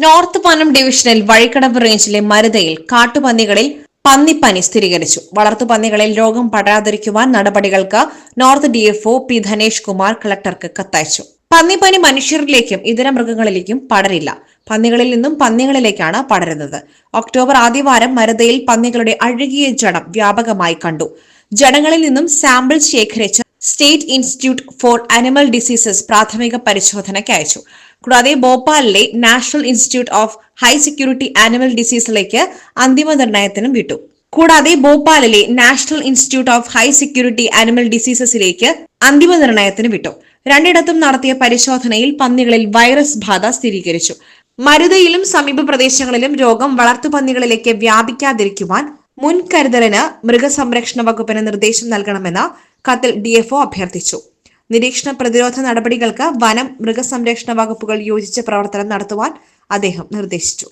North പനം ഡിവിഷനിൽ വഴിക്കടവ് റേഞ്ചിലെ മരുതയിൽ കാട്ടുപന്നികളിൽ പന്നിപ്പനി സ്ഥിരീകരിച്ചു. വളർത്തുപന്നികളിൽ രോഗം പടരാതിരിക്കുവാൻ നടപടികൾക്ക് north DFO P Dhanesh Kumar കളക്ടർക്ക് കത്തയച്ചു. പന്നിപ്പനി മനുഷ്യരിലേക്കും ഇതര മൃഗങ്ങളിലേക്കും പടരില്ല. പന്നികളിൽ നിന്നും പന്നികളിലേക്കാണ് പടരുന്നത്. ഒക്ടോബർ ആദ്യവാരം മരുതയിൽ പന്നികളുടെ അഴുകിയ ജഡം വ്യാപകമായി കണ്ടു. ജഡങ്ങളിൽ നിന്നും സാമ്പിൾ ശേഖരിച്ച് state institute for animal diseases പ്രാഥമിക പരിശോധനയ്ക്ക് അയച്ചു. കൂടാതെ ഭോപ്പാലിലെ national institute of high security animal ഡിസീസിലേക്ക് അന്തിമ നിർണയത്തിനും വിട്ടു. രണ്ടിടത്തും നടത്തിയ പരിശോധനയിൽ പന്നികളിൽ വൈറസ് ബാധ സ്ഥിരീകരിച്ചു. മരുതയിലും സമീപ പ്രദേശങ്ങളിലും രോഗം വളർത്തുപന്നികളിലേക്ക് വ്യാപിക്കാതിരിക്കുവാൻ മുൻകരുതലിന് മൃഗസംരക്ഷണ വകുപ്പിന് നിർദ്ദേശം നൽകണമെന്ന് കത്തിൽ ഡിഎഫ്ഒ അഭ്യർത്ഥിച്ചു. നിരീക്ഷണ പ്രതിരോധ നടപടികൾക്ക് വനം മൃഗസംരക്ഷണ വകുപ്പുകൾ യോജിച്ച പ്രവർത്തനം നടത്തുവാൻ അദ്ദേഹം നിർദ്ദേശിച്ചു.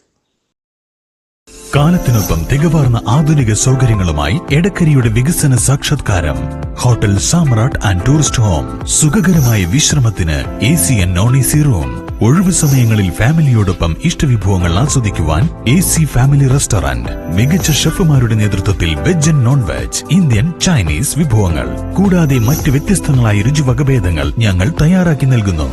കാലത്തിനൊപ്പം തികവാർന്ന ആധുനിക സൗകര്യങ്ങളുമായി എടക്കരയുടെ വികസന സാക്ഷാത്കാരം hotel Samrat and tourist home. സുഖകരമായ വിശ്രമത്തിന് AC and non AC room. ഒഴിവു സമയങ്ങളിൽ ഫാമിലിയോടൊപ്പം ഇഷ്ടവിഭവങ്ങൾ ആസ്വദിക്കുവാൻ AC ഫാമിലി റെസ്റ്റോറന്റ്. മികച്ച ഷെഫുമാരുടെ നേതൃത്വത്തിൽ veg and non veg, Indian, Chinese വിഭവങ്ങൾ കൂടാതെ മറ്റ് വ്യത്യസ്തങ്ങളായ രുചിവകഭേദങ്ങൾ ഞങ്ങൾ തയ്യാറാക്കി നൽകുന്നു.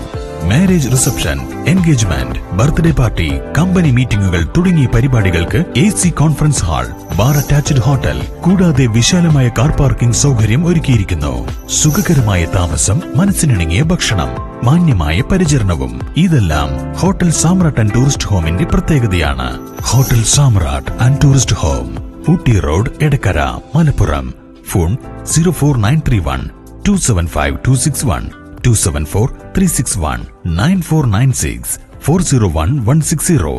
Marriage reception, engagement, birthday party, company മീറ്റിംഗുകൾ തുടങ്ങിയ പരിപാടികൾക്ക് AC conference hall, bar attached hotel കൂടാതെ വിശാലമായ കാർ പാർക്കിംഗ് സൗകര്യം ഒരുക്കിയിരിക്കുന്നു. സുഖകരമായ താമസം, മനസ്സിനിണങ്ങിയ ഭക്ഷണം, മാന്യമായ പരിചരണവും ഇതെല്ലാം ഹോട്ടൽ സാമ്രാട്ട് ആൻഡ് ടൂറിസ്റ്റ് ഹോമിന്റെ പ്രത്യേകതയാണ്. Hotel Samrat and tourist home, Ooty road, Edakkara, Malappuram. Phone 04931 275261 274 361 9496 401 160.